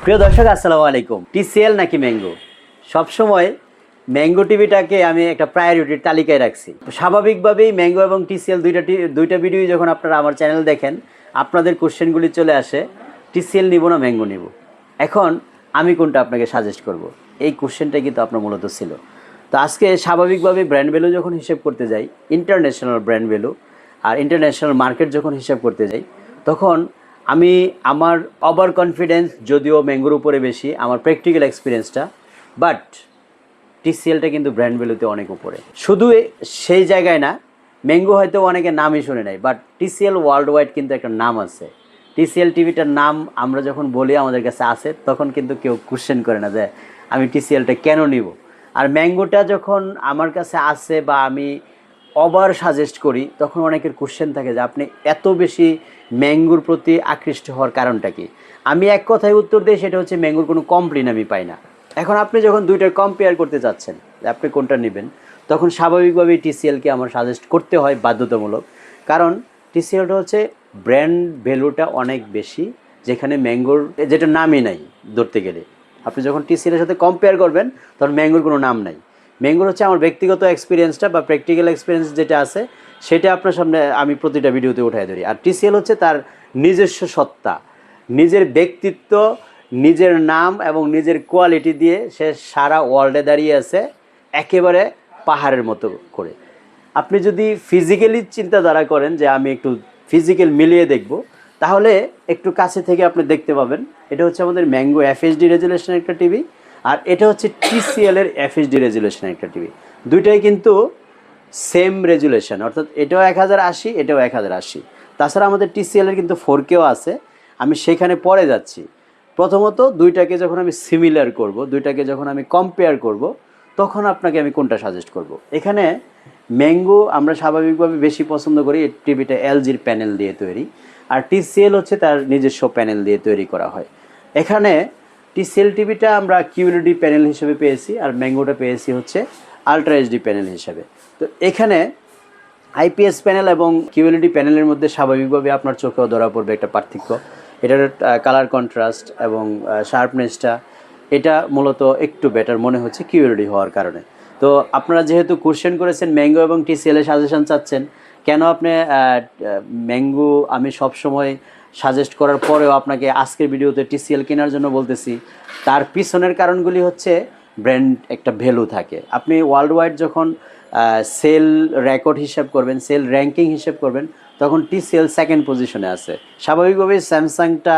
প্রিয় দর্শক আসসালামু আলাইকুম। টিসিএল নাকি ম্যাঙ্গো, সবসময় ম্যাঙ্গো টিভিটাকে আমি একটা প্রায়োরিটির তালিকায় রাখছি। স্বাভাবিকভাবেই ম্যাঙ্গো এবং টিসিএল দুইটা ভিডিও যখন আপনারা আমার চ্যানেল দেখেন, আপনাদের কোশ্চেনগুলি চলে আসে টিসিএল নিব না ম্যাঙ্গো নিব। এখন আমি কোনটা আপনাকে সাজেস্ট করব, এই কোশ্চেনটাই কিন্তু আপনার মূলত ছিল। তো আজকে স্বাভাবিকভাবে ব্র্যান্ড ভ্যালু যখন হিসেব করতে যাই, ইন্টারন্যাশনাল ব্র্যান্ড ভ্যালু আর ইন্টারন্যাশনাল মার্কেট যখন হিসাব করতে যাই, তখন আমি আমার ওভার কনফিডেন্স যদিও ম্যাঙ্গোর উপরে বেশি, আমার প্র্যাকটিক্যাল এক্সপিরিয়েন্সটা, বাট টিসিএলটা কিন্তু ব্র্যান্ড ভ্যালুতে অনেক উপরে। শুধু সেই জায়গায় না, ম্যাঙ্গো হয়তো অনেকে নামই শুনে নাই, বাট টিসিএল ওয়ার্ল্ড ওয়াইড কিন্তু একটা নাম আছে। টিসিএল টিভিটার নাম আমরা যখন বলি আমাদের কাছে আসে, তখন কিন্তু কেউ কোশ্চেন করে না যে আমি টিসিএলটা কেন নিব। আর ম্যাঙ্গোটা যখন আমার কাছে আসে বা আমি ওভার সাজেস্ট করি, তখন অনেকের কোশ্চেন থাকে যে আপনি এত বেশি ম্যাঙ্গোর প্রতি আকৃষ্ট হওয়ার কারণটা কি। আমি এক কথায় উত্তর দিই, সেটা হচ্ছে ম্যাঙ্গোর কোনো কমপ্লেন আমি পাই না। এখন আপনি যখন দুইটার কম্পেয়ার করতে চাচ্ছেন যে আপনি কোনটা নেবেন, তখন স্বাভাবিকভাবেই টিসিএলকে আমার সাজেস্ট করতে হয় বাধ্যতামূলক। কারণ টিসিএলটা হচ্ছে ব্র্যান্ড ভ্যালুটা অনেক বেশি, যেখানে ম্যাঙ্গোর যেটা নামই নাই ধরতে গেলে। আপনি যখন টিসিএলের সাথে কম্পেয়ার করবেন, তখন ম্যাঙ্গোর কোনো নাম নাই। ম্যাঙ্গোর হচ্ছে আমার ব্যক্তিগত এক্সপিরিয়েন্সটা বা প্র্যাকটিক্যাল এক্সপিরিয়েন্স যেটা আছে, সেটা আপনার সামনে আমি প্রতিটা ভিডিওতে উঠাই ধরি। আর টিসিএল হচ্ছে তার নিজস্ব সত্তা, নিজের ব্যক্তিত্ব, নিজের নাম এবং নিজের কোয়ালিটি দিয়ে সে সারা ওয়ার্ল্ডে দাঁড়িয়ে আছে একেবারে পাহাড়ের মতো করে। আপনি যদি ফিজিক্যালি চিন্তাধারা করেন যে আমি একটু ফিজিক্যাল মিলিয়ে দেখব, তাহলে একটু কাছে থেকে আপনি দেখতে পাবেন এটা হচ্ছে আমাদের ম্যাঙ্গো এফএইচডি রেজুলেশনের একটা টিভি, আর এটা হচ্ছে টিসিএলের এফএইচডি রেজুলেশনের একটা টিভি। দুইটাই কিন্তু সেম রেজুলেশন, অর্থাৎ এটাও 1080, এটাও 1080। তাছাড়া আমাদের টিসিএলের কিন্তু 4Kও আছে, আমি সেখানে পরে যাচ্ছি। প্রথমত দুইটাকে যখন আমি সিমিলার করব, দুইটাকে যখন আমি কম্পেয়ার করব, তখন আপনাকে আমি কোনটা সাজেস্ট করব। এখানে ম্যাঙ্গো আমরা স্বাভাবিকভাবে বেশি পছন্দ করি, এই টিভিটা এলজির প্যানেল দিয়ে তৈরি, আর টিসিএল হচ্ছে তার নিজস্ব প্যানেল দিয়ে তৈরি করা হয়। এখানে টিসিএল টিভিটা আমরা কিউএলইডি প্যানেল হিসেবে পেয়েছি, আর ম্যাঙ্গোটা পেয়েছি হচ্ছে আলট্রা এইচডি প্যানেল হিসেবে। তো এখানে আইপিএস প্যানেল এবং কিউএলইডি প্যানেলের মধ্যে স্বাভাবিকভাবে আপনার চোখেও ধরা পড়বে একটা পার্থক্য। এটার কালার কন্ট্রাস্ট এবং শার্পনেসটা, এটা মূলত একটু বেটার মনে হচ্ছে কিউএলইডি হওয়ার কারণে। তো আপনারা যেহেতু কোশ্চেন করেছেন ম্যাঙ্গো এবং টিসিএলের সাজেশন চাচ্ছেন, কেন আপনি ম্যাঙ্গো আমি সবসময় সাজেস্ট করার পরেও আপনাকে আজকের ভিডিওতে টিসিএল কেনার জন্য বলতেছি, তার পিছনের কারণগুলি হচ্ছে ব্র্যান্ড একটা ভ্যালু থাকে। আপনি ওয়ার্ল্ড ওয়াইড যখন সেল রেকর্ড হিসাব করবেন, সেল র্যাঙ্কিং হিসাব করবেন, তখন টিসিএল সেকেন্ড পজিশনে আছে। স্বাভাবিকভাবেই স্যামসাংটা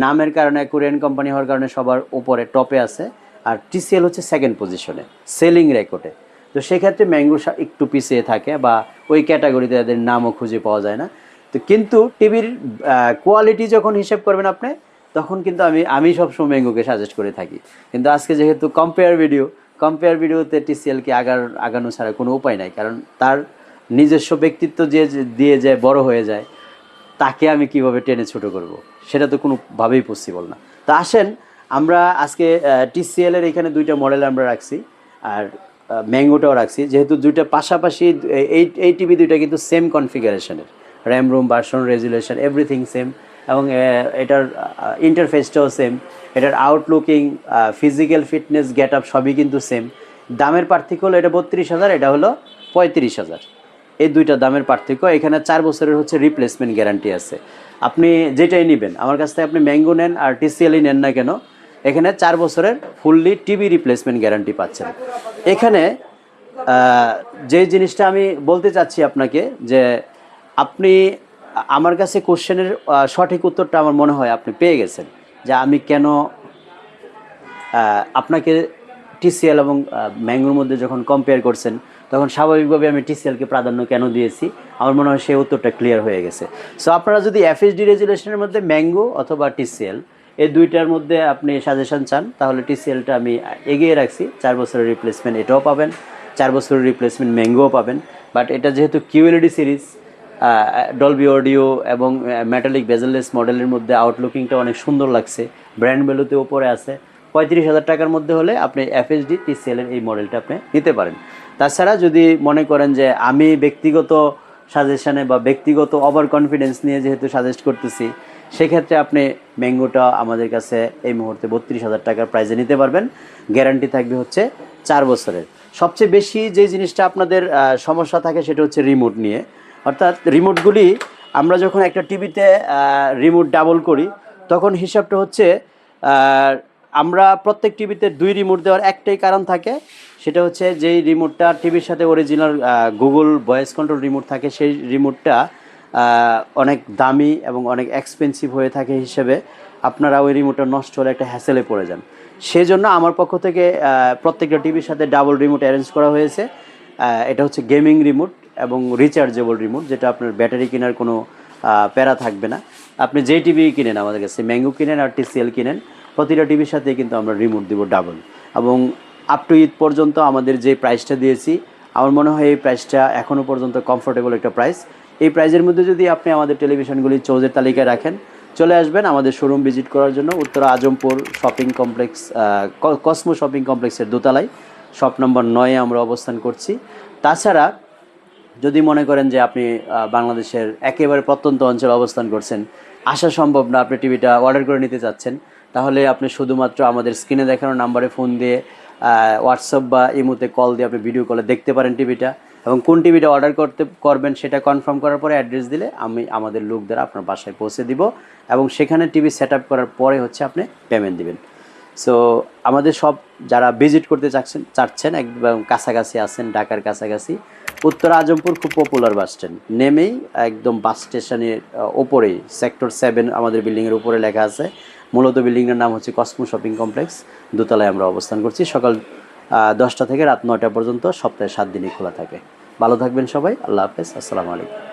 নামের কারণে, কোরিয়ান কোম্পানি হওয়ার কারণে সবার উপরে টপে আছে, আর টিসিএল হচ্ছে সেকেন্ড পজিশনে সেলিং রেকর্ডে। তো সেক্ষেত্রে ম্যাঙ্গো একটু পিছিয়ে থাকে বা ওই ক্যাটাগরিতে এদের নামও খুঁজে পাওয়া যায় না। তো কিন্তু টিভির কোয়ালিটি যখন হিসাব করবেন আপনি, তখন কিন্তু আমি সবসময় ম্যাঙ্গোকে সাজেস্ট করে থাকি। কিন্তু আজকে যেহেতু কম্পেয়ার ভিডিওতে টিসিএলকে আগানো ছাড়া কোনো উপায় নাই, কারণ তার নিজস্ব ব্যক্তিত্ব দিয়ে যে বড় হয়ে যায়, তাকে আমি কিভাবে টেনে ছোটো করব, সেটা তো কোনোভাবেই পসিবল না। তো আসেন আমরা আজকে টিসিএলের এখানে দুইটা মডেল আমরা রাখছি, আর ম্যাঙ্গোটাও রাখছি। যেহেতু দুইটা পাশাপাশি, এই টিভি দুইটা কিন্তু সেম কনফিগারেশনের, RAM ROM version resolution everything same, এবং এটার ইন্টারফেসটাও সেম, এটার outlooking, physical fitness, get up সবই কিন্তু সেম। দামের পার্থক্য হলো এটা 32,000, এটা হলো 35,000। এই দুইটা দামের পার্থক্য। এখানে 4 বছরের হচ্ছে রিপ্লেসমেন্ট গ্যারান্টি আছে। আপনি যেটাই নেবেন আমার কাছ থেকে, আপনি ম্যাঙ্গো নেন আর টিসিএলই নেন না কেন, এখানে 4 বছরের ফুললি টিভি রিপ্লেসমেন্ট গ্যারান্টি পাচ্ছেন। এখানে যে জিনিসটা আমি বলতে চাচ্ছি আপনাকে, যে আপনি আমার কাছে কোশ্চেনের সঠিক উত্তরটা আমার মনে হয় আপনি পেয়ে গেছেন, যে আমি কেন আপনাকে টিসিএল এবং ম্যাঙ্গোর মধ্যে যখন কম্পেয়ার করছেন, তখন স্বাভাবিকভাবে আমি টিসিএলকে প্রাধান্য কেন দিয়েছি, আমার মনে হয় সেই উত্তরটা ক্লিয়ার হয়ে গেছে। সো আপনারা যদি এফএইচডি রেজুলেশনের মধ্যে ম্যাঙ্গো অথবা টিসিএল এই দুইটার মধ্যে আপনি সাজেশন চান, তাহলে টিসিএলটা আমি এগিয়ে রাখছি। 4 বছরের রিপ্লেসমেন্ট এটাও পাবেন, 4 বছরের রিপ্লেসমেন্ট ম্যাঙ্গোও পাবেন। বাট এটা যেহেতু কিউএলইডি সিরিজ, ডলবি অডিও এবং মেটালিক বেজেললেস মডেলের মধ্যে আউটলুকিংটা অনেক সুন্দর লাগছে, ব্র্যান্ড ভ্যালুতে উপরে আছে। 35,000 টাকার মধ্যে হলে আপনি এফএইচডি টিসিএলের এই মডেলটা আপনি নিতে পারেন। তাছাড়া যদি মনে করেন যে আমি ব্যক্তিগত সাজেশানে বা ব্যক্তিগত ওভার কনফিডেন্স নিয়ে যেহেতু সাজেস্ট করতেছি, সেক্ষেত্রে আপনি ম্যাঙ্গোটা আমাদের কাছে এই মুহূর্তে 32,000 টাকার প্রাইজে নিতে পারবেন। গ্যারান্টি থাকবে হচ্ছে 4 বছরের। সবচেয়ে বেশি যে জিনিসটা আপনাদের সমস্যা থাকে সেটা হচ্ছে রিমোট নিয়ে। অর্থাৎ রিমোটগুলি আমরা যখন একটা টিভিতে রিমোট ডাবল করি তখন হিসাবটা হচ্ছে আমরা প্রত্যেক টিভিতে 2 রিমোট দেওয়ার একটাই কারণ থাকে, সেটা হচ্ছে যেই রিমোটটা টিভির সাথে original Google voice control remote থাকে সেই রিমোটটা অনেক দামি এবং অনেক এক্সপেন্সিভ হয়ে থাকে হিসেবে আপনারা ওই রিমোটটা নষ্ট হলে একটা হ্যাসেলে পড়ে যান। সেই জন্য আমার পক্ষ থেকে প্রত্যেকটা টিভির সাথে ডাবল রিমোট অ্যারেঞ্জ করা হয়েছে। এটা হচ্ছে গেমিং রিমোট এবং রিচার্জেবল রিমোট, যেটা আপনার ব্যাটারি কেনার কোনো প্যারা থাকবে না। আপনি যেই টিভি কিনেন আমাদের কাছে, ম্যাঙ্গো কিনেন আর টিসিএল কিনেন, প্রতিটা টিভির সাথে কিন্তু আমরা রিমোট দিব ডাবল। এবং আপ টু ঈদ পর্যন্ত আমাদের যে প্রাইসটা দিয়েছি, আমার মনে হয় এই প্রাইসটা এখনও পর্যন্ত কমফোর্টেবল একটা প্রাইস। এই প্রাইজের মধ্যে যদি আপনি আমাদের টেলিভিশনগুলি চোজের তালিকায় রাখেন, চলে আসবেন আমাদের শোরুম ভিজিট করার জন্য। Uttara Azampur shopping complex, Cosmo shopping কমপ্লেক্সের দোতলায় শপ নম্বর 9-এ আমরা অবস্থান করছি। তাছাড়া যদি মনে করেন যে আপনি বাংলাদেশের একেবারে প্রত্যন্ত অঞ্চলে অবস্থান করছেন, আসা সম্ভব না, আপনি টিভিটা অর্ডার করে নিতে চাচ্ছেন, তাহলে আপনি শুধুমাত্র আমাদের স্ক্রিনে দেখানো নাম্বারে ফোন দিয়ে হোয়াটসঅ্যাপ বা ইমোতে কল দিয়ে আপনি ভিডিও কলে দেখতে পারেন টিভিটা, এবং কোন টিভিটা অর্ডার করবেন সেটা কনফার্ম করার পরে অ্যাড্রেস দিলে আমি আমাদের লোক দ্বারা আপনার বাসায় পৌঁছে দিব, এবং সেখানে টিভি সেট আপ করার পরে হচ্ছে আপনি পেমেন্ট দিবেন। সো আমাদের সব যারা ভিজিট করতে চাচ্ছেন একদম কাছাকাছি আছেন, ঢাকার কাছাকাছি, উত্তরা আজমপুর খুব পপুলার বাস স্ট্যান্ড, নেমেই একদম বাস স্টেশনের ওপরেই সেক্টর 7 আমাদের বিল্ডিংয়ের উপরে লেখা আছে। মূলত বিল্ডিংয়ের নাম হচ্ছে কসমো শপিং কমপ্লেক্স, দোতলায় আমরা অবস্থান করছি। সকাল 10টা থেকে রাত 9টা পর্যন্ত সপ্তাহে 7 দিনই খোলা থাকে। ভালো থাকবেন সবাই, আল্লাহ হাফেজ, আসসালামু আলাইকুম।